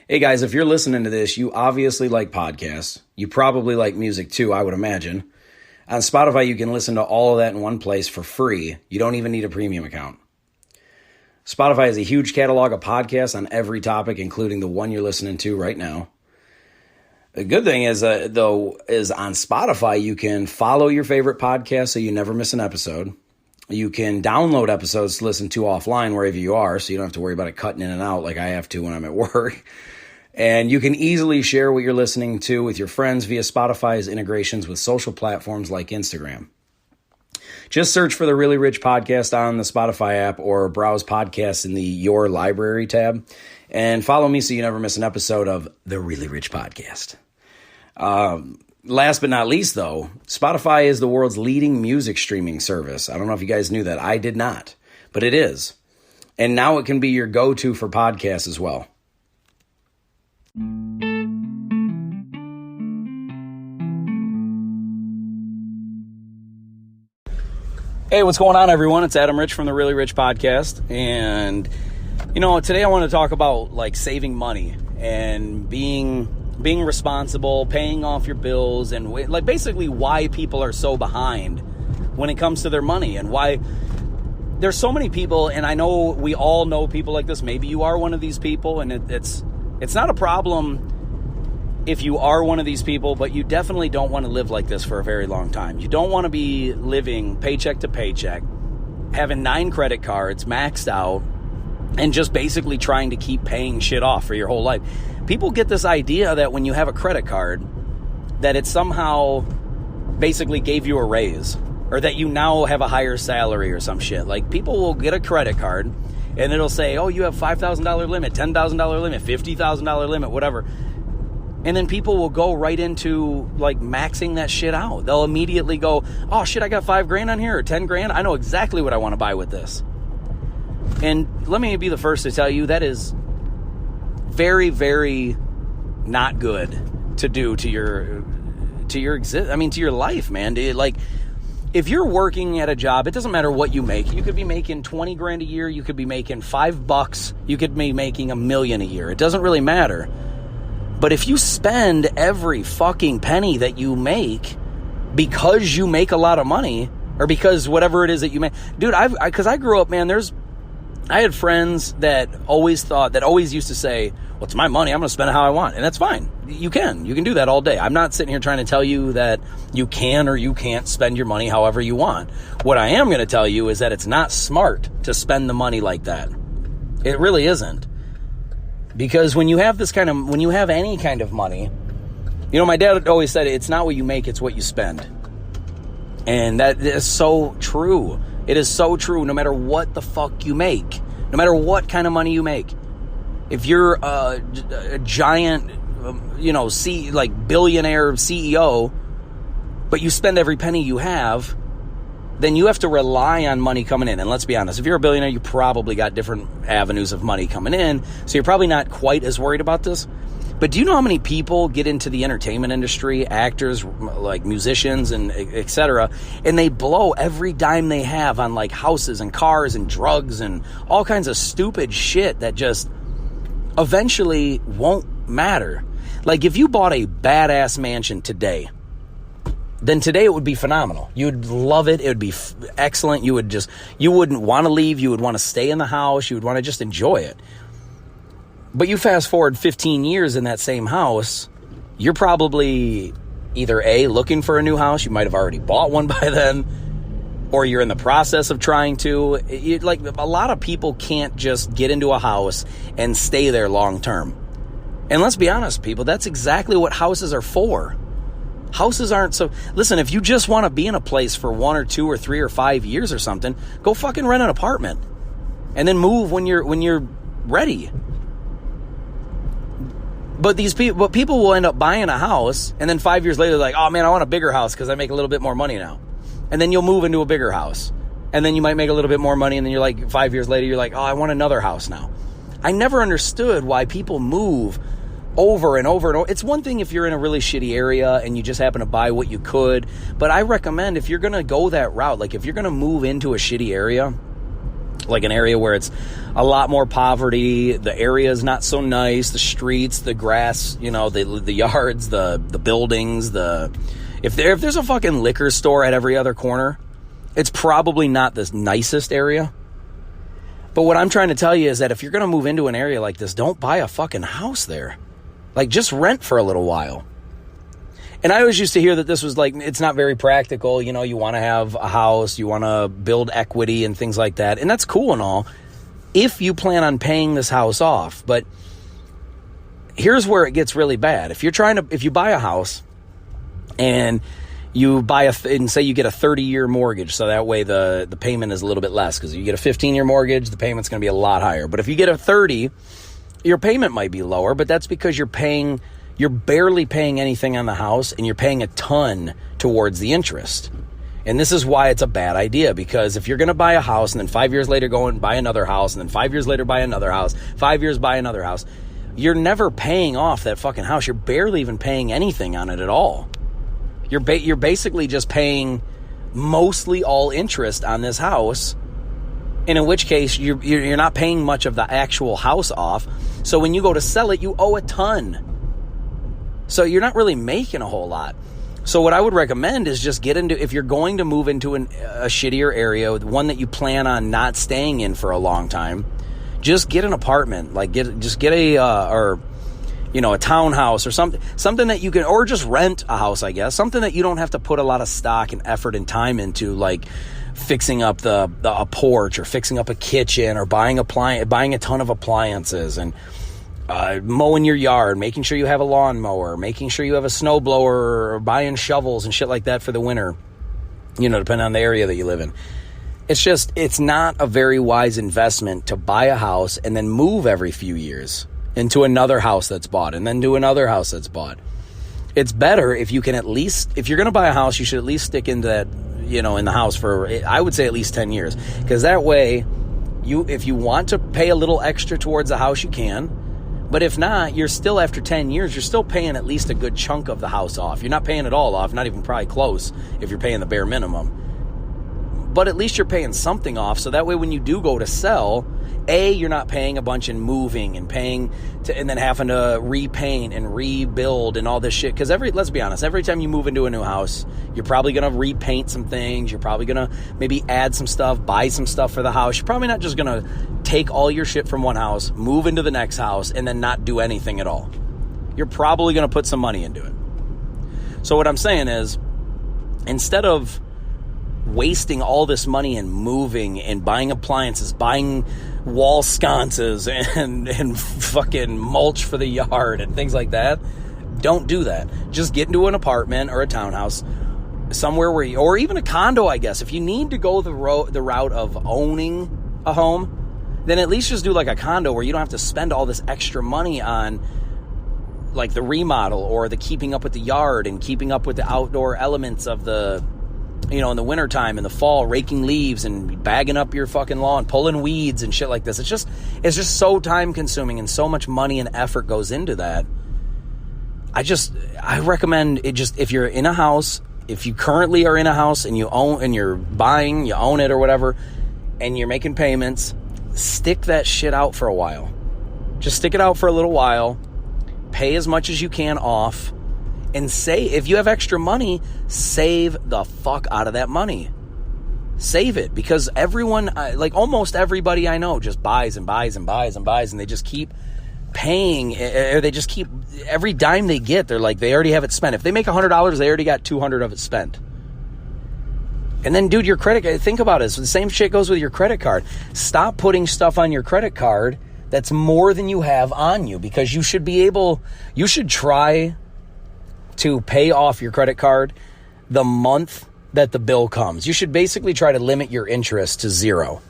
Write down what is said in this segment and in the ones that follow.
Hey guys, if you're listening to this, you obviously like podcasts. You probably like music too, I would imagine. On Spotify, you can listen to all of that in one place for free. You don't even need a premium account. Spotify has a huge catalog of podcasts on every topic, including the one you're listening to right now. The good thing is, is on Spotify, you can follow your favorite podcast so you never miss an episode. You can download episodes to listen to offline wherever you are, so you don't have to worry about it cutting in and out like I have to when I'm at work. And you can easily share what you're listening to with your friends via Spotify's integrations with social platforms like Instagram. Just search for the Really Rich Podcast on the Spotify app or browse podcasts in the Your Library tab. And follow me so you never miss an episode of the Really Rich Podcast. Last but not least, though, Spotify is the world's leading music streaming service. I don't know if you guys knew that. I did not, but it is. And now it can be your go-to for podcasts as well. Hey, what's going on, everyone? It's Adam Rich from the Really Rich Podcast. And, today I want to talk about, saving money and being responsible, paying off your bills, and, basically why people are so behind when it comes to their money and why there's so many people, and I know we all know people like this. Maybe you are one of these people, and it's not a problem if you are one of these people, but you definitely don't want to live like this for a very long time. You don't want to be living paycheck to paycheck, having 9 credit cards maxed out, and just basically trying to keep paying shit off for your whole life. People get this idea that when you have a credit card, that it somehow basically gave you a raise, or that you now have a higher salary or some shit. People will get a credit card, and it'll say, oh, you have $5,000 limit, $10,000 limit, $50,000 limit, whatever. And then people will go right into maxing that shit out. They'll immediately go, oh shit, I got $5,000 on here or $10,000. I know exactly what I want to buy with this. And let me be the first to tell you that is very, very not good to do to your life, man. If you're working at a job, it doesn't matter what you make. You could be making $20,000 a year. You could be making $5. You could be making $1 million a year. It doesn't really matter. But if you spend every fucking penny that you make because you make a lot of money, or because whatever it is that you make, dude, because I grew up, man, I had friends that always used to say, well, it's my money, I'm going to spend it how I want. And that's fine. You can do that all day. I'm not sitting here trying to tell you that you can or you can't spend your money however you want. What I am going to tell you is that it's not smart to spend the money like that. It really isn't. Because when you have any kind of money, my dad always said, it's not what you make, it's what you spend. And that is so true. It is so true, no matter what the fuck you make, no matter what kind of money you make. If you're a giant, billionaire CEO, but you spend every penny you have, then you have to rely on money coming in. And let's be honest, if you're a billionaire, you probably got different avenues of money coming in, so you're probably not quite as worried about this. But do you know how many people get into the entertainment industry, actors, musicians, and et cetera, and they blow every dime they have on houses and cars and drugs and all kinds of stupid shit that just eventually won't matter? If you bought a badass mansion today, then today it would be phenomenal. You'd love it. It would be excellent. You wouldn't want to leave. You would want to stay in the house. You would want to just enjoy it. But you fast forward 15 years in that same house, you're probably either A, looking for a new house. You might have already bought one by then, or you're in the process of trying to. A lot of people can't just get into a house and stay there long term. And let's be honest, people, that's exactly what houses are for. Houses aren't so... Listen, if you just want to be in a place for 1 or 2 or 3 or 5 years or something, go fucking rent an apartment. And then move when you're ready. But people will end up buying a house, and then 5 years later, they're like, oh man, I want a bigger house because I make a little bit more money now. And then you'll move into a bigger house. And then you might make a little bit more money, and then you're 5 years later, you're like, oh, I want another house now. I never understood why people move over and over and over. It's one thing if you're in a really shitty area and you just happen to buy what you could, but I recommend if you're going to go that route, if you're going to move into a shitty area, like an area where it's a lot more poverty, the area is not so nice, the streets, the grass, you know, the yards, the buildings, if there's a fucking liquor store at every other corner, it's probably not the nicest area. But what I'm trying to tell you is that if you're going to move into an area like this, don't buy a fucking house there. Like, just rent for a little while. And I always used to hear that this was like, it's not very practical. You know, you want to have a house, you want to build equity and things like that. And that's cool and all if you plan on paying this house off. But here's where it gets really bad. If you buy a house and you buy and say you get a 30-year mortgage, so that way the payment is a little bit less, because you get a 15-year mortgage, the payment's going to be a lot higher. But if you get a 30, your payment might be lower, but that's because you're barely paying anything on the house, and you're paying a ton towards the interest. And this is why it's a bad idea, because if you're going to buy a house and then 5 years later go and buy another house, and then 5 years later buy another house, 5 years buy another house, you're never paying off that fucking house. You're barely even paying anything on it at all. You're basically just paying mostly all interest on this house, and in which case you're not paying much of the actual house off. So when you go to sell it, you owe a ton. So you're not really making a whole lot. So what I would recommend is just if you're going to move into a shittier area, one that you plan on not staying in for a long time, just get an apartment. Like get a townhouse or something that you can, or just rent a house, I guess, something that you don't have to put a lot of stock and effort and time into, like fixing up a porch or fixing up a kitchen or buying a ton of appliances and mowing your yard, making sure you have a lawnmower, making sure you have a snowblower, or buying shovels and shit like that for the winter, you know, depending on the area that you live in. It's not a very wise investment to buy a house and then move every few years into another house that's bought and then to another house that's bought. It's better if you can if you're going to buy a house, you should at least stick into that, you know, in the house for, I would say, at least 10 years. Because that way, if you want to pay a little extra towards the house, you can. But if not, you're still, after 10 years, you're still paying at least a good chunk of the house off. You're not paying it all off, not even probably close if you're paying the bare minimum. But at least you're paying something off, so that way when you do go to sell, you're not paying a bunch and moving and and then having to repaint and rebuild and all this shit. Because let's be honest, every time you move into a new house, you're probably going to repaint some things. You're probably going to maybe add some stuff, buy some stuff for the house. You're probably not just going to take all your shit from one house, move into the next house, and then not do anything at all. You're probably going to put some money into it. So what I'm saying is, instead of wasting all this money and moving and buying appliances, buying wall sconces and fucking mulch for the yard and things like that, don't do that. Just get into an apartment or a townhouse somewhere or even a condo, I guess. If you need to go the route of owning a home, then at least just do like a condo where you don't have to spend all this extra money on like the remodel or the keeping up with the yard and keeping up with the outdoor elements of the, you know, in the wintertime, in the fall, raking leaves and bagging up your fucking lawn, pulling weeds and shit like this. It's just so time consuming and so much money and effort goes into that. I recommend it. Just, if you're in a house, if you currently are in a house and you own it or whatever, and you're making payments, stick that shit out for a while. Just stick it out for a little while, pay as much as you can off, and if you have extra money, save the fuck out of that money. Save it, because everyone, like almost everybody I know, just buys and buys and buys and buys, and they just keep paying, or they just keep, every dime they get, they already have it spent. If they make $100, they already got $200 of it spent. And then, dude, your credit, think about it. So the same shit goes with your credit card. Stop putting stuff on your credit card that's more than you have on you, because you should try to pay off your credit card the month that the bill comes. You should basically try to limit your interest to zero.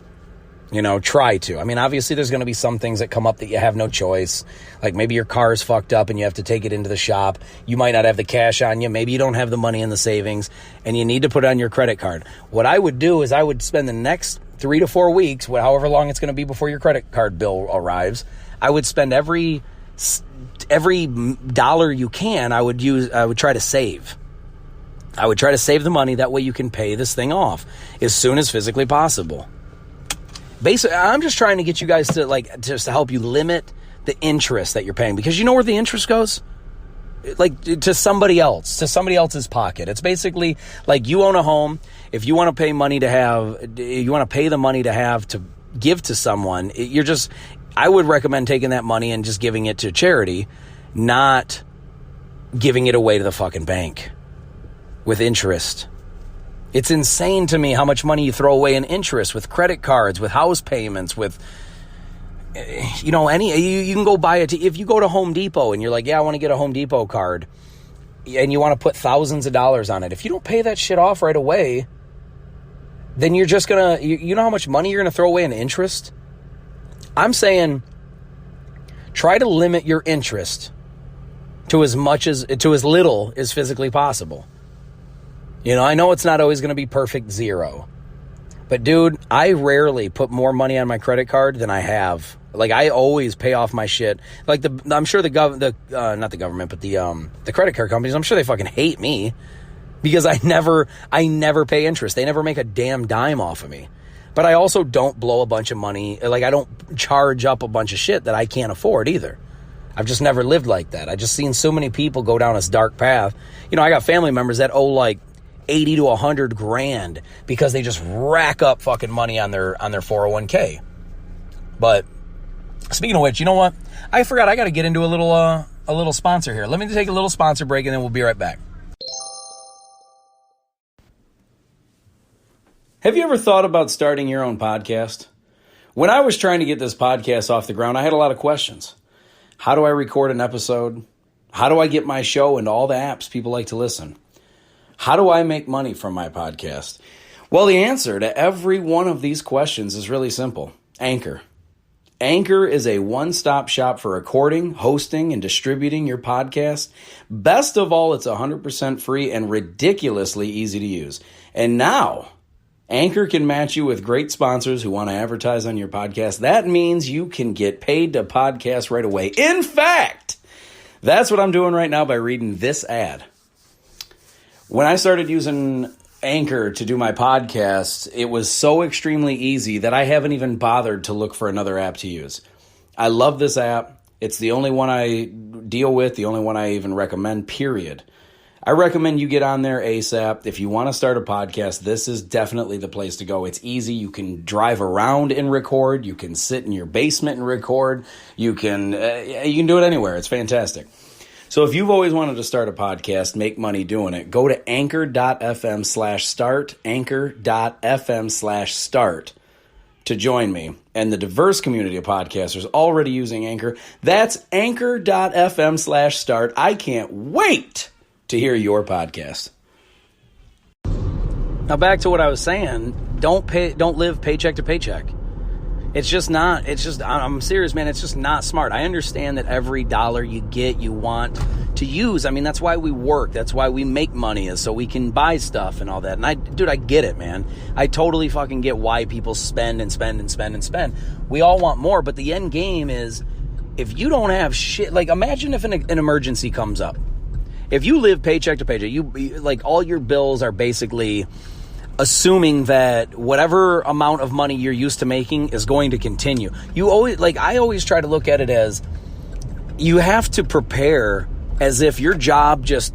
You know, try to. I mean, obviously there's going to be some things that come up that you have no choice. Like maybe your car is fucked up and you have to take it into the shop. You might not have the cash on you. Maybe you don't have the money in the savings and you need to put it on your credit card. What I would do is I would spend the next 3 to 4 weeks, however long it's going to be before your credit card bill arrives, I would spend every dollar you can, I would try to save. I would try to save the money. That way you can pay this thing off as soon as physically possible. Basically, I'm just trying to get you guys to just to help you limit the interest that you're paying, because you know where the interest goes? Like to somebody else, to somebody else's pocket. It's basically like you own a home. If you want to pay money to have, you want to pay the money to have to give to someone, I would recommend taking that money and just giving it to charity, not giving it away to the fucking bank with interest. It's insane to me how much money you throw away in interest with credit cards, with house payments, with, you can go buy if you go to Home Depot and you're like, yeah, I want to get a Home Depot card, and you want to put thousands of dollars on it. If you don't pay that shit off right away, then you're just going to, you know how much money you're going to throw away in interest? I'm saying try to limit your interest to as little as physically possible. I know it's not always going to be perfect zero. But dude, I rarely put more money on my credit card than I have. Like, I always pay off my shit. Like, I'm sure not the government, but the credit card companies, I'm sure they fucking hate me because I never pay interest. They never make a damn dime off of me. But I also don't blow a bunch of money. Like, I don't charge up a bunch of shit that I can't afford either. I've just never lived like that. I just seen so many people go down this dark path. I got family members that owe like 80 to 100 grand because they just rack up fucking money on their 401k. But speaking of which, you know what? I forgot I got to get into a little sponsor here. Let me take a little sponsor break and then we'll be right back. Have you ever thought about starting your own podcast? When I was trying to get this podcast off the ground, I had a lot of questions. How do I record an episode? How do I get my show into all the apps people like to listen? How do I make money from my podcast? Well, the answer to every one of these questions is really simple. Anchor. Anchor is a one-stop shop for recording, hosting, and distributing your podcast. Best of all, it's 100% free and ridiculously easy to use. And now, Anchor can match you with great sponsors who want to advertise on your podcast. That means you can get paid to podcast right away. In fact, that's what I'm doing right now by reading this ad. When I started using Anchor to do my podcast, it was so extremely easy that I haven't even bothered to look for another app to use. I love this app. It's the only one I deal with, the only one I even recommend, period. I recommend you get on there ASAP. If you want to start a podcast, this is definitely the place to go. It's easy. You can drive around and record. You can sit in your basement and record. You can do it anywhere. It's fantastic. So if you've always wanted to start a podcast, make money doing it, go to anchor.fm/start, anchor.fm/start to join me and the diverse community of podcasters already using Anchor. That's anchor.fm/start. I can't wait to hear your podcast. Now back to what I was saying, don't live paycheck to paycheck. I'm serious, man. It's just not smart. I understand that every dollar you get, you want to use. I mean, that's why we work. That's why we make money, is so we can buy stuff and all that. And I get it, man. I totally fucking get why people spend and spend and spend and spend. We all want more, but the end game is if you don't have shit, like imagine if an emergency comes up. If you live paycheck to paycheck, you like all your bills are basically assuming that whatever amount of money you're used to making is going to continue. I always try to look at it as you have to prepare as if your job just,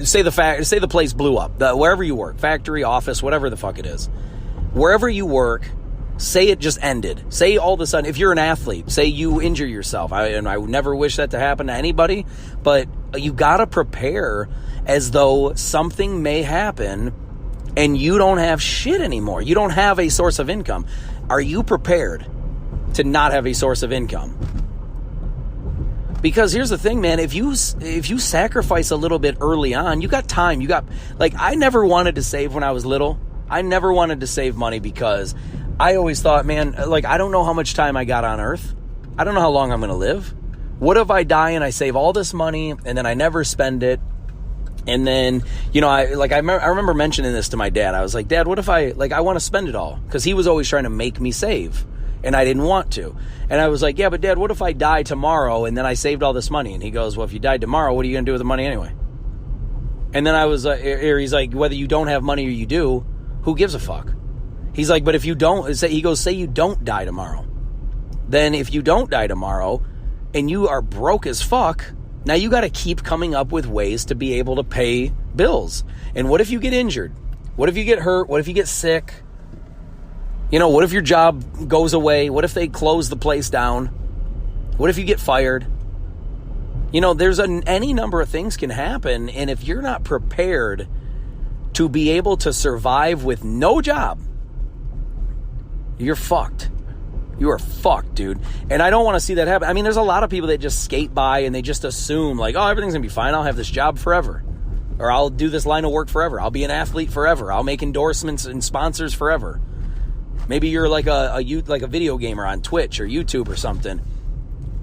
say the place blew up, wherever you work, factory, office, whatever the fuck it is. Wherever you work, say it just ended. Say all of a sudden, if you're an athlete, say you injure yourself. I would never wish that to happen to anybody, but you got to prepare as though something may happen and you don't have shit anymore. You don't have a source of income. Are you prepared to not have a source of income? Because here's the thing, man. If you sacrifice a little bit early on, you got time. I never wanted to save when I was little. I never wanted to save money because I always thought, man, I don't know how much time I got on earth. I don't know how long I'm going to live. What if I die and I save all this money and then I never spend it? And then, I remember mentioning this to my dad. I was like, Dad, what if I want to spend it all? Because he was always trying to make me save, and I didn't want to. And I was like, yeah, but Dad, what if I die tomorrow and then I saved all this money? And he goes, well, if you died tomorrow, what are you going to do with the money anyway? And then he's like, whether you don't have money or you do, who gives a fuck? He's like, but if you don't, he goes, say you don't die tomorrow. Then if you don't die tomorrow and you are broke as fuck, now you got to keep coming up with ways to be able to pay bills. And what if you get injured? What if you get hurt? What if you get sick? You know, what if your job goes away? What if they close the place down? What if you get fired? You know, there's any number of things can happen. And if you're not prepared to be able to survive with no job, you're fucked. You are fucked, dude. And I don't want to see that happen. I mean, there's a lot of people that just skate by and they just assume like, oh, everything's going to be fine. I'll have this job forever. Or I'll do this line of work forever. I'll be an athlete forever. I'll make endorsements and sponsors forever. Maybe you're like a video gamer on Twitch or YouTube or something.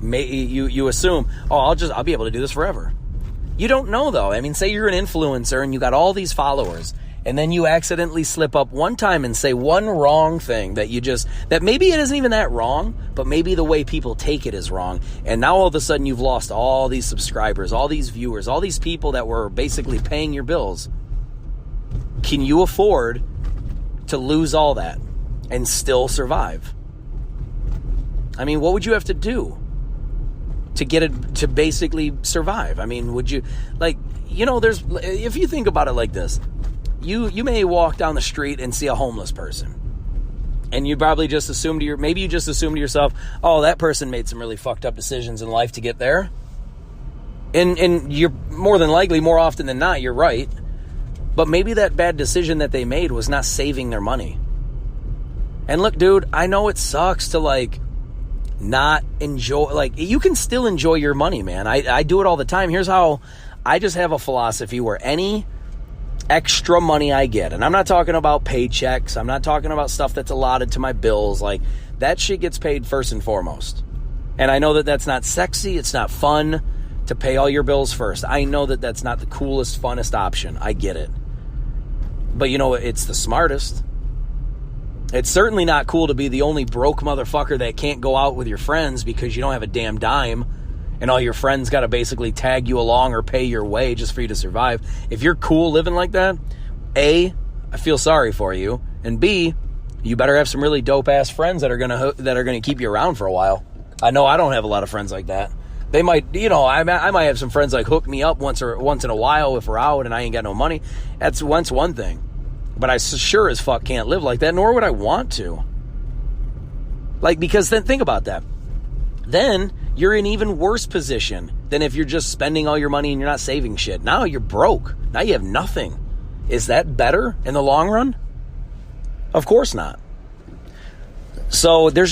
You assume, oh, I'll be able to do this forever. You don't know though. I mean, say you're an influencer and you got all these followers, and then you accidentally slip up one time and say one wrong thing that maybe it isn't even that wrong, but maybe the way people take it is wrong. And now all of a sudden you've lost all these subscribers, all these viewers, all these people that were basically paying your bills. Can you afford to lose all that and still survive? I mean, what would you have to do to get it to basically survive? I mean, would you if you think about it like this, you may walk down the street and see a homeless person, and you probably just assume to yourself, oh, that person made some really fucked up decisions in life to get there. And you're more than likely, more often than not, you're right. But maybe that bad decision that they made was not saving their money. And look, dude, I know it sucks to not enjoy, you can still enjoy your money, man. I do it all the time. Here's how. I just have a philosophy where any extra money I get, and I'm not talking about paychecks, I'm not talking about stuff that's allotted to my bills, that shit gets paid first and foremost. And I know that that's not sexy, it's not fun to pay all your bills first. I know that that's not the coolest, funnest option. I get it. But you know what? It's the smartest. It's certainly not cool to be the only broke motherfucker that can't go out with your friends because you don't have a damn dime, and all your friends got to basically tag you along or pay your way just for you to survive. If you're cool living like that, A, I feel sorry for you, and B, you better have some really dope-ass friends that are gonna keep you around for a while. I know I don't have a lot of friends like that. They might, I might have some friends hook me up once in a while if we're out and I ain't got no money. That's one thing. But I sure as fuck can't live like that, nor would I want to. Because then think about that. Then you're in even worse position than if you're just spending all your money and you're not saving shit. Now you're broke. Now you have nothing. Is that better in the long run? Of course not. So there's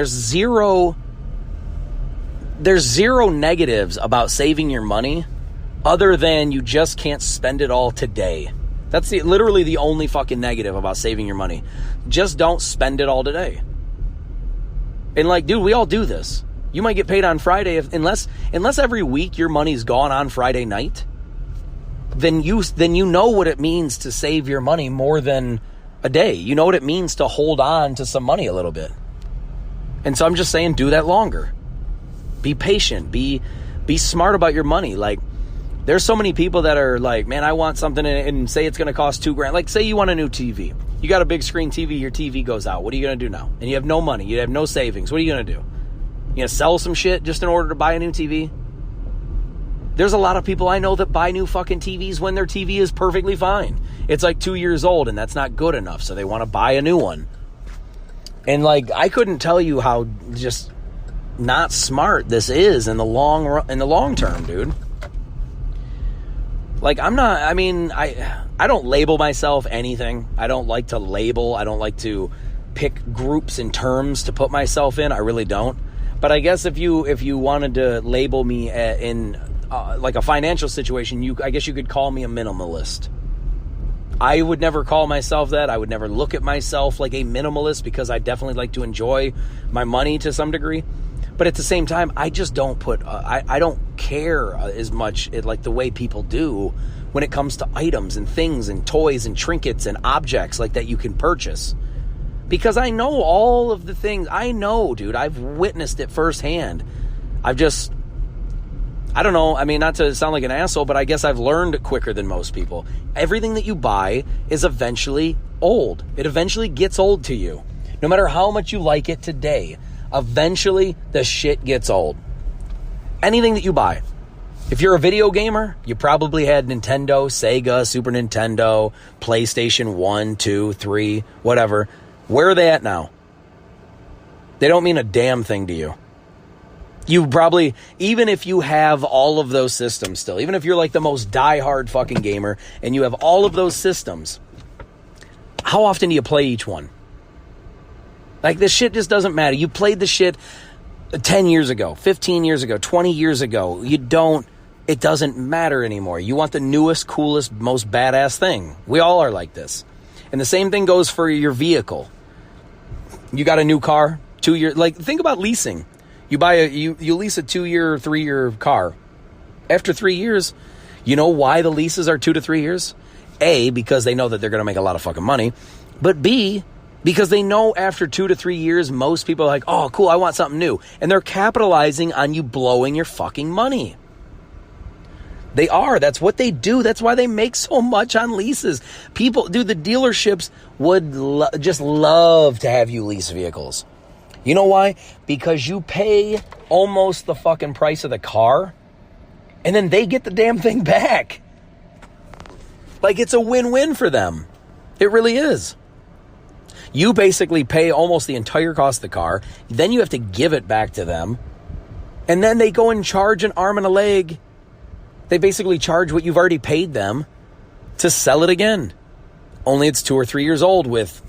zero negatives about saving your money other than you just can't spend it all today. That's literally the only fucking negative about saving your money. Just don't spend it all today. And dude, we all do this. You might get paid on Friday unless every week your money's gone on Friday night. Then you know what it means to save your money more than a day. You know what it means to hold on to some money a little bit. And so I'm just saying, do that longer. Be patient. Be smart about your money. There's so many people that are man, I want something and say it's going to cost $2,000. Say you want a new TV. You got a big screen TV, your TV goes out. What are you going to do now? And you have no money. You have no savings. What are you going to do? You going to sell some shit just in order to buy a new TV? There's a lot of people I know that buy new fucking TVs when their TV is perfectly fine. It's 2 years old and that's not good enough, so they want to buy a new one. And I couldn't tell you how just not smart this is in the long term, dude. I don't label myself anything. I don't like to label. I don't like to pick groups and terms to put myself in. I really don't. But I guess if you wanted to label me in a financial situation, I guess you could call me a minimalist. I would never call myself that. I would never look at myself like a minimalist because I definitely like to enjoy my money to some degree. But at the same time, I just don't I don't care as much the way people do when it comes to items and things and toys and trinkets and objects that you can purchase. Because I know all of the things. I know, dude. I've witnessed it firsthand. I don't know. I mean, not to sound like an asshole, but I guess I've learned quicker than most people. Everything that you buy is eventually old. It eventually gets old to you. No matter how much you like it today, eventually the shit gets old. Anything that you buy. If you're a video gamer, you probably had Nintendo, Sega, Super Nintendo, PlayStation 1, 2, 3, whatever. Where are they at now? They don't mean a damn thing to you. You probably, even if you have all of those systems still, even if you're like the most diehard fucking gamer and you have all of those systems, how often do you play each one? Like, this shit just doesn't matter. You played the shit 10 years ago, 15 years ago, 20 years ago. It doesn't matter anymore. You want the newest, coolest, most badass thing. We all are like this. And the same thing goes for your vehicle. You got a new car, 2 years, like, think about leasing. You lease a 2-year, 3-year car. After 3 years, you know why the leases are 2 to 3 years? A, because they know that they're going to make a lot of fucking money. But B, because they know after 2 to 3 years, most people are like, oh, cool, I want something new. And they're capitalizing on you blowing your fucking money. They are. That's what they do. That's why they make so much on leases. People, dude, the dealerships would just love to have you lease vehicles. You know why? Because you pay almost the fucking price of the car, and then they get the damn thing back. Like, it's a win-win for them. It really is. You basically pay almost the entire cost of the car. Then you have to give it back to them. And then they go and charge an arm and a leg. They basically charge what you've already paid them to sell it again. Only it's 2 or 3 years old with,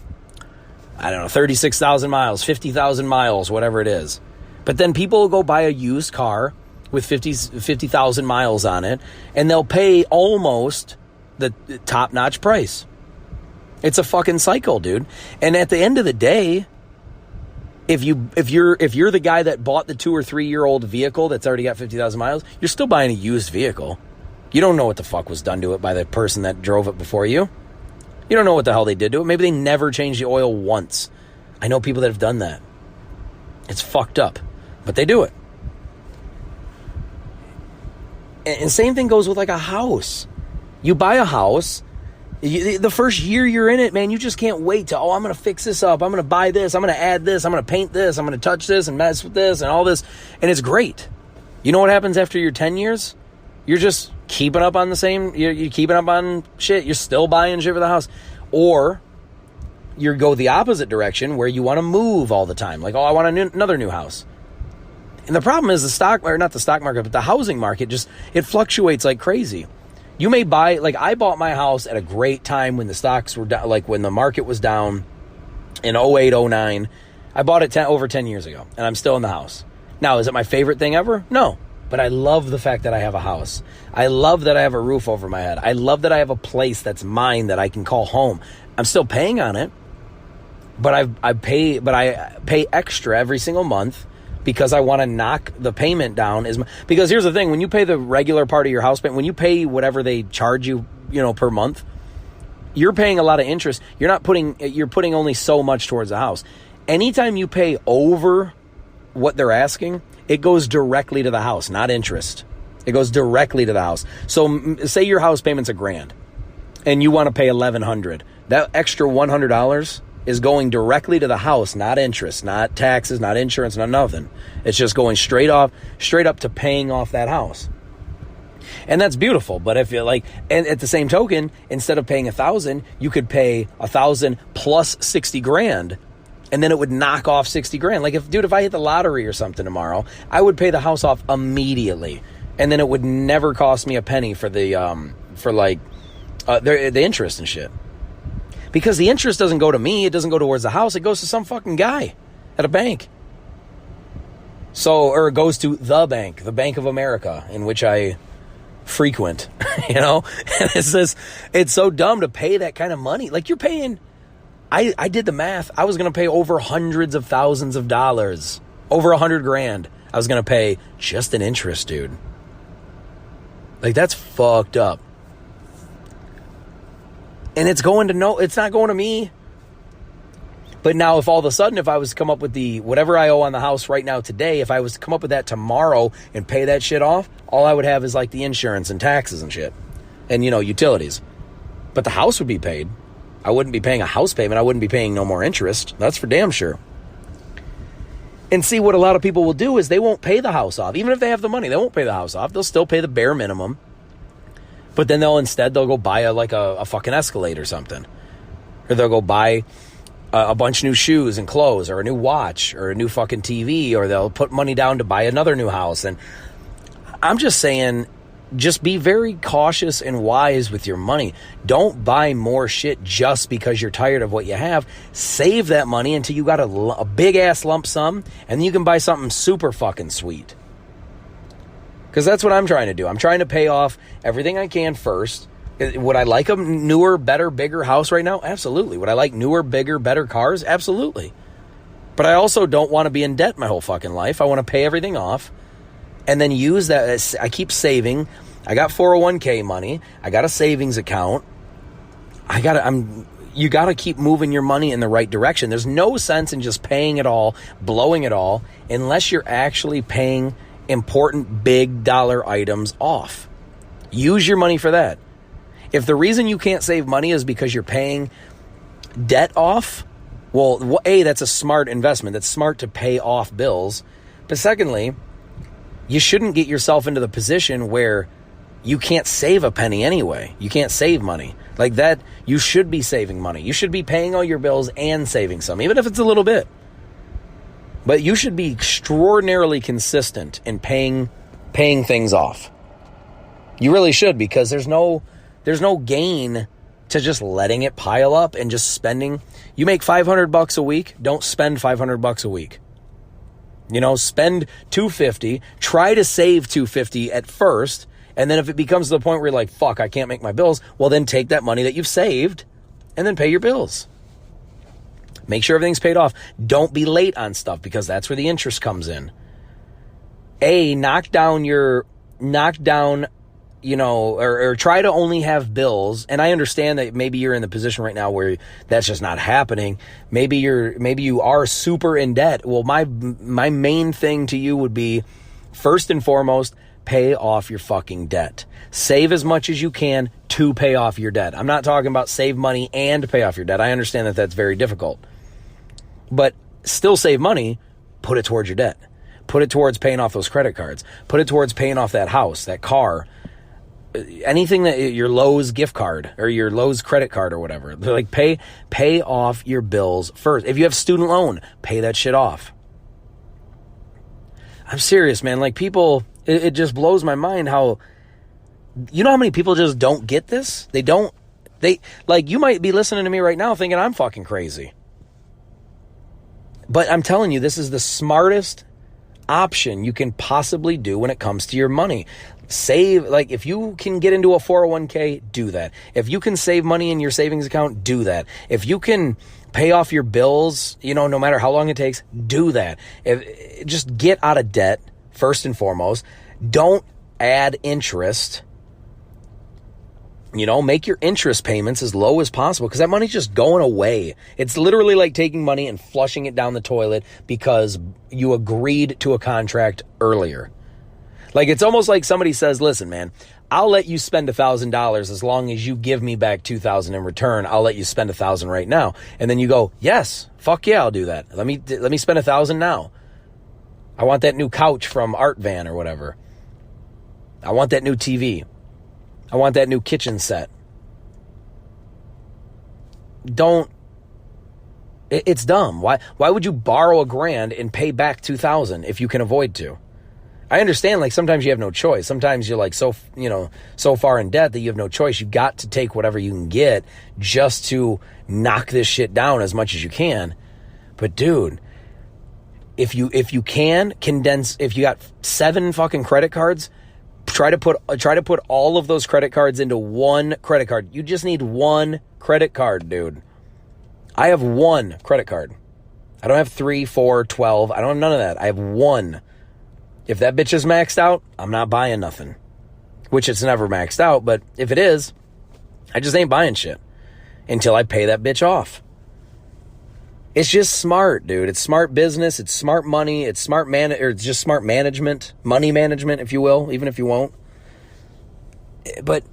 I don't know, 36,000 miles, 50,000 miles, whatever it is. But then people will go buy a used car with 50,000 miles on it, and they'll pay almost the top-notch price. It's a fucking cycle, dude. And at the end of the day, if you're the guy that bought the 2 or 3 year old vehicle that's already got 50,000 miles, you're still buying a used vehicle. You don't know what the fuck was done to it by the person that drove it before you. You don't know what the hell they did to it. Maybe they never changed the oil once. I know people that have done that. It's fucked up, but they do it. And same thing goes with like a house. You buy a house. The first year you're in it, man, you just can't wait to, I'm going to fix this up. I'm going to buy this. I'm going to add this. I'm going to paint this. I'm going to touch this and mess with this and all this. And it's great. You know what happens after your 10 years? You're just keeping up on the same, you're keeping up on shit. You're still buying shit for the house. Or you go the opposite direction where you want to move all the time. Like, I want another new house. And the problem is not the stock market, but the housing market it fluctuates like crazy. You may buy, like, I bought my house at a great time when the stocks were down, like when the market was down in 08, 09. I bought it over 10 years ago, and I'm still in the house. Now, is it my favorite thing ever? No. But I love the fact that I have a house. I love that I have a roof over my head. I love that I have a place that's mine that I can call home. I'm still paying on it, but I pay extra every single month because I want to knock the payment down. Because here's the thing, when you pay the regular part of your house payment, when you pay whatever they charge you, per month, you're paying a lot of interest. You're putting only so much towards the house. Anytime you pay over what they're asking, it goes directly to the house, not interest. It goes directly to the house. So say your house payment's $1,000 and you want to pay $1,100. That extra $100 is going directly to the house, not interest, not taxes, not insurance, not nothing. It's just going straight up to paying off that house. And that's beautiful. But if you're like, and at the same token, instead of paying $1,000, you could pay $1,000 plus $60,000, and then it would knock off $60,000. Like, if I hit the lottery or something tomorrow, I would pay the house off immediately, and then it would never cost me a penny for the interest and shit. Because the interest doesn't go to me, it doesn't go towards the house, it goes to some fucking guy at a bank. Or it goes to the Bank of America, in which I frequent, And it's so dumb to pay that kind of money. Like, you're paying, I did the math, I was going to pay over hundreds of thousands of dollars, over $100,000 I was going to pay just in interest, dude. Like, that's fucked up. And it's not going to me. But now if all of a sudden, if I was to come up with whatever I owe on the house right now today, if I was to come up with that tomorrow and pay that shit off, all I would have is like the insurance and taxes and shit and, utilities. But the house would be paid. I wouldn't be paying a house payment. I wouldn't be paying no more interest. That's for damn sure. And see, what a lot of people will do is they won't pay the house off. Even if they have the money, they won't pay the house off. They'll still pay the bare minimum. But then they'll go buy a fucking Escalade or something. Or they'll go buy a bunch of new shoes and clothes, or a new watch, or a new fucking TV, or they'll put money down to buy another new house. And I'm just saying, just be very cautious and wise with your money. Don't buy more shit just because you're tired of what you have. Save that money until you got a big ass lump sum, and then you can buy something super fucking sweet. Because that's what I'm trying to do. I'm trying to pay off everything I can first. Would I like a newer, better, bigger house right now? Absolutely. Would I like newer, bigger, better cars? Absolutely. But I also don't want to be in debt my whole fucking life. I want to pay everything off and then use that. I keep saving. I got 401k money. I got a savings account. You got to keep moving your money in the right direction. There's no sense in just paying it all, blowing it all, unless you're actually paying important big dollar items off. Use your money for that. If the reason you can't save money is because you're paying debt off, well, A, that's a smart investment. That's smart to pay off bills. But secondly, you shouldn't get yourself into the position where you can't save a penny anyway. You can't save money. Like that, you should be saving money. You should be paying all your bills and saving some, even if it's a little bit. But you should be extraordinarily consistent in paying things off. You really should, because there's no gain to just letting it pile up and just spending. You make $500 a week, don't spend $500 a week. Spend $250, try to save $250 at first, and then if it becomes to the point where you're like, fuck, I can't make my bills, well then take that money that you've saved and then pay your bills. Make sure everything's paid off. Don't be late on stuff, because that's where the interest comes in. Knock down, or try to only have bills. And I understand that maybe you're in the position right now where that's just not happening. Maybe you are super in debt. Well, my main thing to you would be, first and foremost, pay off your fucking debt. Save as much as you can to pay off your debt. I'm not talking about save money and pay off your debt. I understand that that's very difficult. But still save money, put it towards your debt. Put it towards paying off those credit cards. Put it towards paying off that house, that car, anything, that your Lowe's gift card or your Lowe's credit card or whatever. Like pay off your bills first. If you have student loan, pay that shit off. I'm serious, man. Like people, it just blows my mind how many people just don't get this? You might be listening to me right now thinking I'm fucking crazy. But I'm telling you, this is the smartest option you can possibly do when it comes to your money. Save, if you can get into a 401k, do that. If you can save money in your savings account, do that. If you can pay off your bills, no matter how long it takes, do that. Just get out of debt, first and foremost. Don't add interest. Make your interest payments as low as possible, because that money's just going away. It's literally like taking money and flushing it down the toilet because you agreed to a contract earlier. It's almost like somebody says, listen, man, I'll let you spend $1,000 as long as you give me back $2,000 in return. I'll let you spend $1,000 right now. And then you go, yes, fuck yeah, I'll do that. Let me spend $1,000 now. I want that new couch from Art Van or whatever. I want that new TV. I want that new kitchen set. It's dumb. Why would you borrow $1,000 and pay back $2,000 if you can avoid to? I understand, sometimes you have no choice. Sometimes you're so far in debt that you have no choice. You got to take whatever you can get just to knock this shit down as much as you can. But dude, if you can condense, if you got 7 fucking credit cards, try to put all of those credit cards into one credit card. You just need one credit card, dude. I have one credit card. I don't have 3, 4, 12. I don't have none of that. I have one. If that bitch is maxed out, I'm not buying nothing. Which it's never maxed out, but if it is, I just ain't buying shit until I pay that bitch off. It's just smart, dude. It's smart business. It's smart money. It's it's just smart management, money management, if you will, even if you won't. But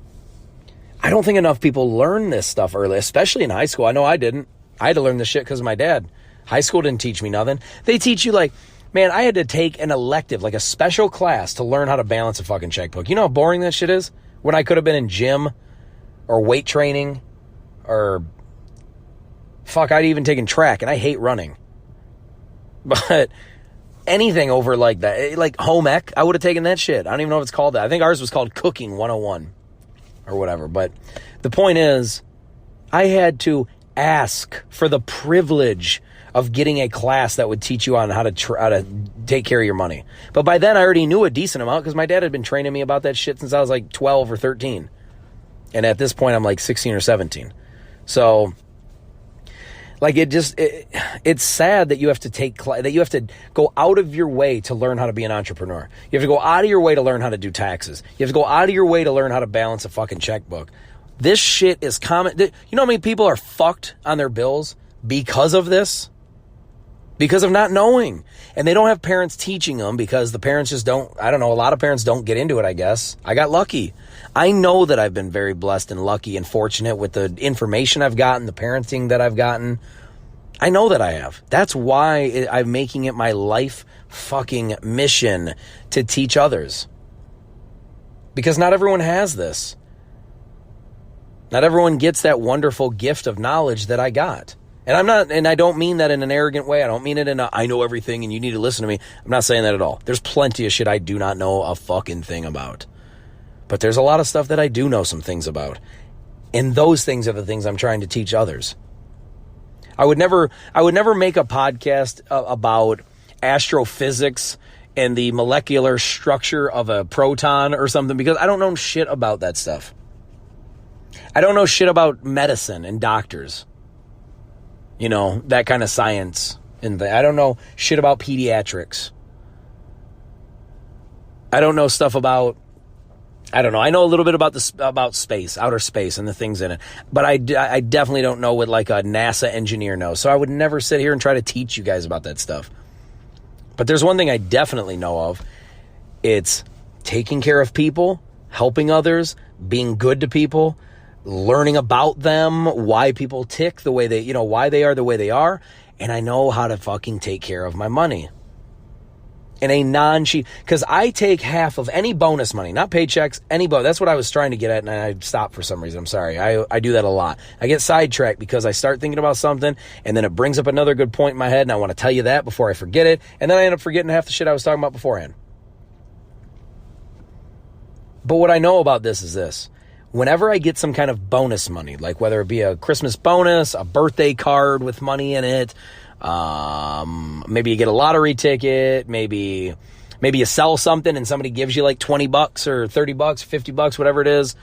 I don't think enough people learn this stuff early, especially in high school. I know I didn't. I had to learn this shit because of my dad. High school didn't teach me nothing. They teach you like, man, I had to take an elective, like a special class to learn how to balance a fucking checkbook. You know how boring that shit is? When I could have been in gym or weight training or fuck, I'd even taken track, and I hate running. But anything over like that, like home ec, I would have taken that shit. I don't even know if it's called that. I think ours was called Cooking 101 or whatever. But the point is, I had to ask for the privilege of getting a class that would teach you on how to take care of your money. But by then I already knew a decent amount because my dad had been training me about that shit since I was like 12 or 13. And at this point I'm like 16 or 17. So like it's sad that you have to that you have to go out of your way to learn how to be an entrepreneur. You have to go out of your way to learn how to do taxes. You have to go out of your way to learn how to balance a fucking checkbook. This shit is common. You know how many people are fucked on their bills because of this? Because of not knowing. And they don't have parents teaching them because the parents just don't, I don't know, a lot of parents don't get into it, I guess. I got lucky. I know that I've been very blessed and lucky and fortunate with the information I've gotten, the parenting that I've gotten. I know that I have. That's why I'm making it my life fucking mission to teach others. Because not everyone has this. Not everyone gets that wonderful gift of knowledge that I got. And I don't mean that in an arrogant way. I don't mean it in a, I know everything and you need to listen to me. I'm not saying that at all. There's plenty of shit I do not know a fucking thing about. But there's a lot of stuff that I do know some things about. And those things are the things I'm trying to teach others. I would never make a podcast about astrophysics and the molecular structure of a proton or something because I don't know shit about that stuff. I don't know shit about medicine and doctors. You know, that kind of science. And I don't know shit about pediatrics. I don't know stuff about, I don't know. I know a little bit about space, outer space and the things in it. But I definitely don't know what like a NASA engineer knows. So I would never sit here and try to teach you guys about that stuff. But there's one thing I definitely know of. It's taking care of people, helping others, being good to people, learning about them, why people tick the way they, you know, why they are the way they are. And I know how to fucking take care of my money. In a non-cheat, because I take half of any bonus money, not paychecks, any bonus. That's what I was trying to get at, and I stopped for some reason. I'm sorry. I do that a lot. I get sidetracked because I start thinking about something, and then it brings up another good point in my head, and I want to tell you that before I forget it, and then I end up forgetting half the shit I was talking about beforehand. But what I know about this is this. Whenever I get some kind of bonus money, like whether it be a Christmas bonus, a birthday card with money in it, maybe you get a lottery ticket, maybe you sell something and somebody gives you like $20 or $30, $50, whatever it is,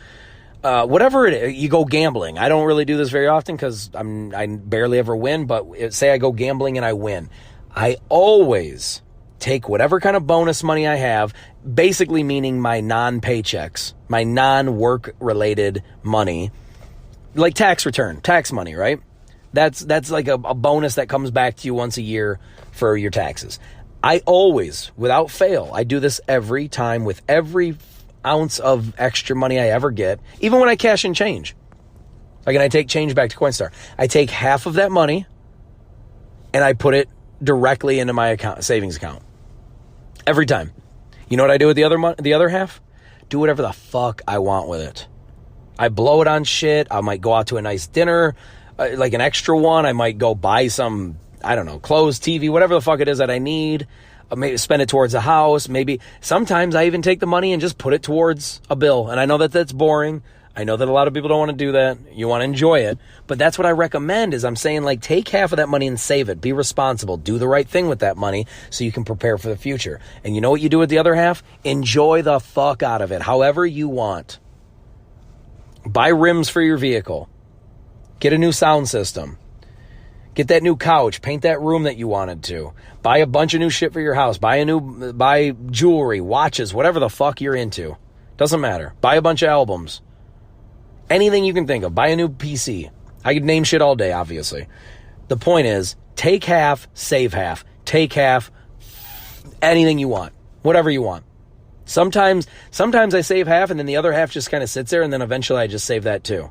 whatever it is, you go gambling. I don't really do this very often because I barely ever win, but say I go gambling and I win. I always take whatever kind of bonus money I have, basically meaning my non-paychecks, my non-work related money, like tax return, tax money, right? That's like a bonus that comes back to you once a year for your taxes. I always, without fail, I do this every time with every ounce of extra money I ever get, even when I cash in change. Like, and I take change back to Coinstar. I take half of that money and I put it directly into my account, savings account. Every time. You know what I do with the other half? Do whatever the fuck I want with it. I blow it on shit. I might go out to a nice dinner, like an extra one. I might go buy some, I don't know, clothes, TV, whatever the fuck it is that I need. Maybe spend it towards a house. Maybe sometimes I even take the money and just put it towards a bill. And I know that that's boring. I know that a lot of people don't want to do that. You want to enjoy it. But that's what I recommend is I'm saying, like, take half of that money and save it. Be responsible. Do the right thing with that money so you can prepare for the future. And you know what you do with the other half? Enjoy the fuck out of it, however you want. Buy rims for your vehicle. Get a new sound system. Get that new couch. Paint that room that you wanted to. Buy a bunch of new shit for your house. Buy jewelry, watches, whatever the fuck you're into. Doesn't matter. Buy a bunch of albums. Anything you can think of. Buy a new PC. I could name shit all day, obviously. The point is, take half, save half. Take half, anything you want. Whatever you want. Sometimes I save half and then the other half just kind of sits there, and then eventually I just save that too.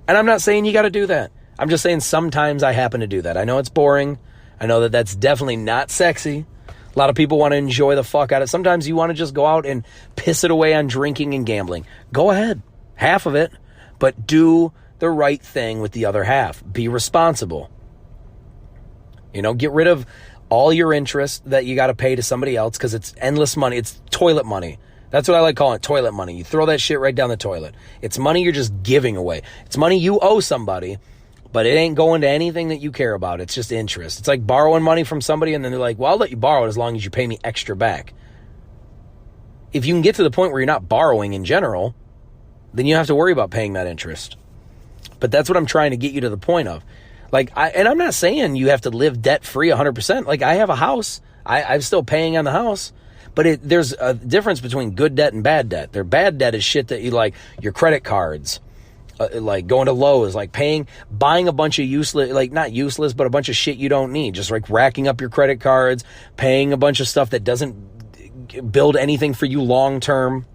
And I'm not saying you got to do that. I'm just saying sometimes I happen to do that. I know it's boring. I know that that's definitely not sexy. A lot of people want to enjoy the fuck out of it. Sometimes you want to just go out and piss it away on drinking and gambling. Go ahead. Half of it. But do the right thing with the other half. Be responsible. Get rid of all your interest that you got to pay to somebody else because it's endless money. It's toilet money. That's what I like calling it, toilet money. You throw that shit right down the toilet. It's money you're just giving away. It's money you owe somebody, but it ain't going to anything that you care about. It's just interest. It's like borrowing money from somebody and then they're like, well, I'll let you borrow it as long as you pay me extra back. If you can get to the point where you're not borrowing in general, then you don't have to worry about paying that interest. But that's what I'm trying to get you to the point of. And I'm not saying you have to live debt-free 100%. Like, I have a house. I'm still paying on the house. But there's a difference between good debt and bad debt. Bad debt is shit that you like, your credit cards, like going to Lowe's, like buying a bunch of useless, like not useless, but a bunch of shit you don't need. Just like racking up your credit cards, paying a bunch of stuff that doesn't build anything for you long-term,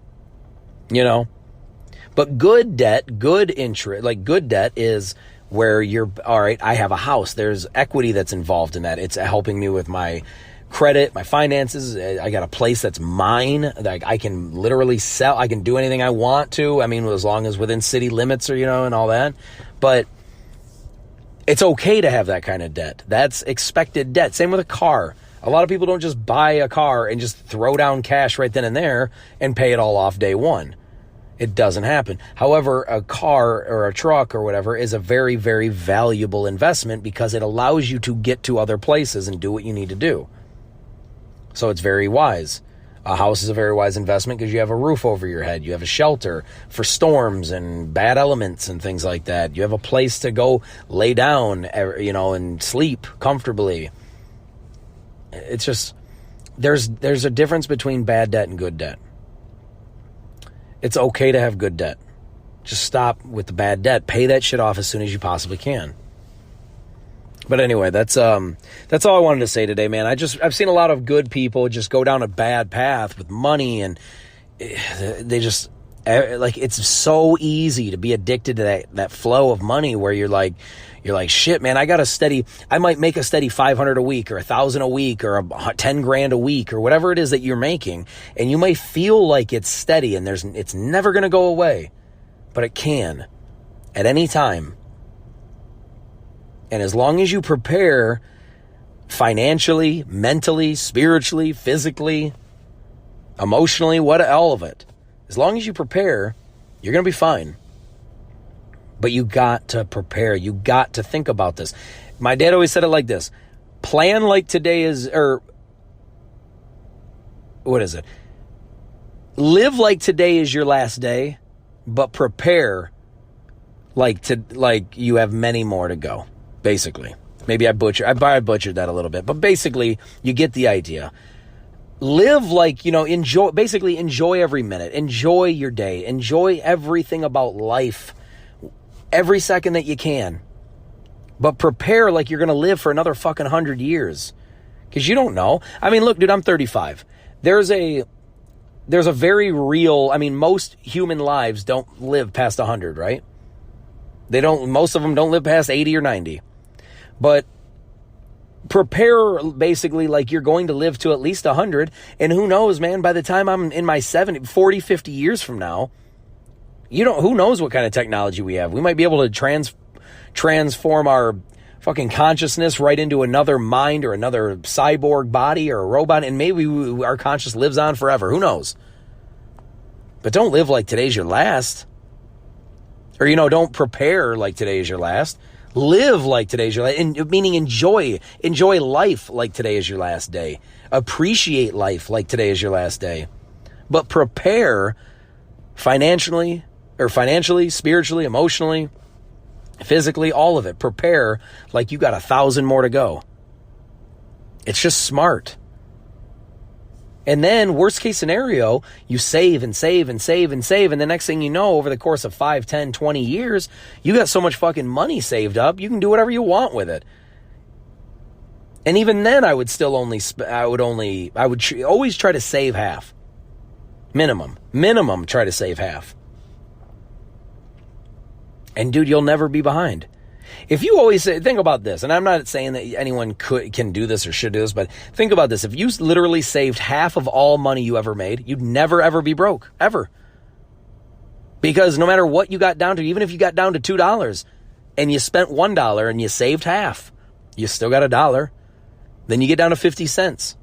But good debt, good interest, like good debt is where you're, all right, I have a house. There's equity that's involved in that. It's helping me with my credit, my finances. I got a place that's mine that I can literally sell. I can do anything I want to. I mean, as long as within city limits or, and all that. But it's okay to have that kind of debt. That's expected debt. Same with a car. A lot of people don't just buy a car and just throw down cash right then and there and pay it all off day one. It doesn't happen. However, a car or a truck or whatever is a very, very valuable investment because it allows you to get to other places and do what you need to do. So it's very wise. A house is a very wise investment because you have a roof over your head. You have a shelter for storms and bad elements and things like that. You have a place to go lay down, and sleep comfortably. It's just, there's a difference between bad debt and good debt. It's okay to have good debt. Just stop with the bad debt. Pay that shit off as soon as you possibly can. But anyway, that's all I wanted to say today, man. I've seen a lot of good people just go down a bad path with money, and they just, like, it's so easy to be addicted to that flow of money where you're like, shit, man, I might make a steady 500 a week or 1,000 a week or 10 grand a week or whatever it is that you're making. And you may feel like it's steady and it's never going to go away, but it can at any time. And as long as you prepare financially, mentally, spiritually, physically, emotionally, all of it, as long as you prepare, you're going to be fine. But you got to prepare. You got to think about this. My dad always said it like this. Plan like today is, or what is it? Live like today is your last day, but prepare like you have many more to go. Basically. Maybe I butchered that a little bit, but basically you get the idea. Live like, enjoy every minute. Enjoy your day. Enjoy everything about life. Every second that you can. But prepare like you're going to live for another fucking 100 years. Because you don't know. I mean, look, dude, I'm 35. There's a very real, most human lives don't live past 100, right? Most of them don't live past 80 or 90. But prepare basically like you're going to live to at least 100. And who knows, man, by the time I'm in my 40, 50 years from now, who knows what kind of technology we have. We might be able to transform our fucking consciousness right into another mind or another cyborg body or a robot. And maybe our conscious lives on forever. Who knows? But don't live like today's your last. Or, don't prepare like today is your last. Live like today's your last, meaning enjoy life like today is your last day. Appreciate life like today is your last day. But prepare financially, spiritually, emotionally, physically, all of it. Prepare like you got 1,000 more to go. It's just smart. And then, worst case scenario, you save and save and save and save. And the next thing you know, over the course of 5, 10, 20 years, you got so much fucking money saved up, you can do whatever you want with it. And even then, I would always try to save half. Minimum, try to save half. And dude, you'll never be behind. If you always say, think about this, and I'm not saying that anyone can do this or should do this, but think about this. If you literally saved half of all money you ever made, you'd never, ever be broke, ever. Because no matter what you got down to, even if you got down to $2 and you spent $1 and you saved half, you still got $1. Then you get down to 50 cents.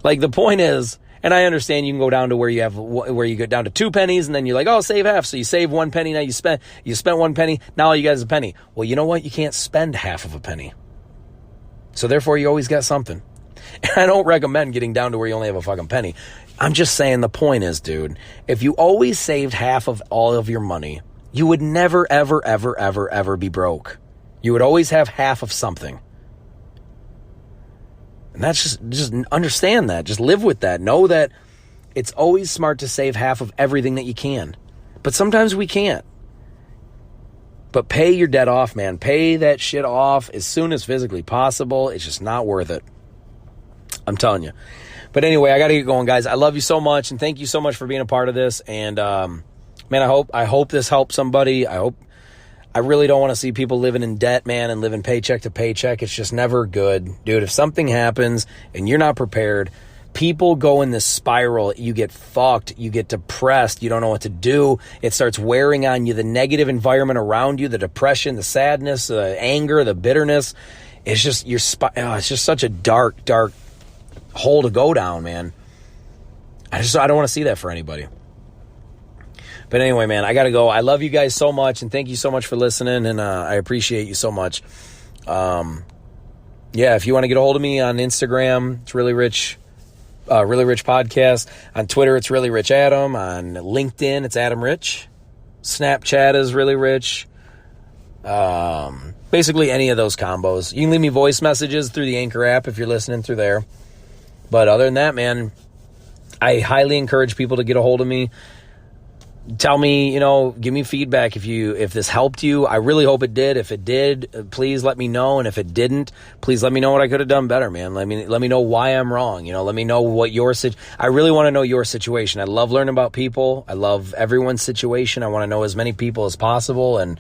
Like, the point is, and I understand you can go down to where you get down to 2 pennies and then you're like, oh, save half. So you save 1 penny. Now you spent 1 penny. Now all you got is a penny. Well, you know what? You can't spend half of a penny. So therefore you always got something. And I don't recommend getting down to where you only have a fucking penny. I'm just saying the point is, dude, if you always saved half of all of your money, you would never, ever, ever, ever, ever be broke. You would always have half of something. And that's just understand that. Just live with that. Know that it's always smart to save half of everything that you can. But sometimes we can't. But pay your debt off, man. Pay that shit off as soon as physically possible. It's just not worth it. I'm telling you. But anyway, I got to get going, guys. I love you so much, and thank you so much for being a part of this. And, man, I hope this helps somebody. I really don't want to see people living in debt, man, and living paycheck to paycheck. It's just never good. Dude, if something happens and you're not prepared, people go in this spiral. You get fucked. You get depressed. You don't know what to do. It starts wearing on you. The negative environment around you, the depression, the sadness, the anger, the bitterness. It's just, it's just such a dark hole to go down, man. I don't want to see that for anybody. But anyway, man, I got to go. I love you guys so much, and thank you so much for listening, and I appreciate you so much. Yeah, if you want to get a hold of me on Instagram, it's Really Rich Podcast. On Twitter, it's Really Rich Adam. On LinkedIn, it's Adam Rich. Snapchat is Really Rich. Basically any of those combos. You can leave me voice messages through the Anchor app if you're listening through there. But other than that, man, I highly encourage people to get a hold of me. Tell me, give me feedback if this helped you. I really hope it did. If it did, please let me know. And if it didn't, please let me know what I could have done better, man. Let me know why I'm wrong. Let me know what I really want to know your situation. I love learning about people. I love everyone's situation. I want to know as many people as possible and,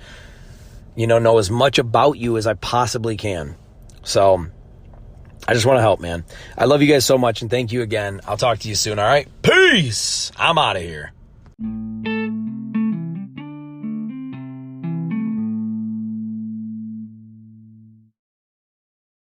know as much about you as I possibly can. So I just want to help, man. I love you guys so much, and thank you again. I'll talk to you soon, all right? Peace! I'm out of here.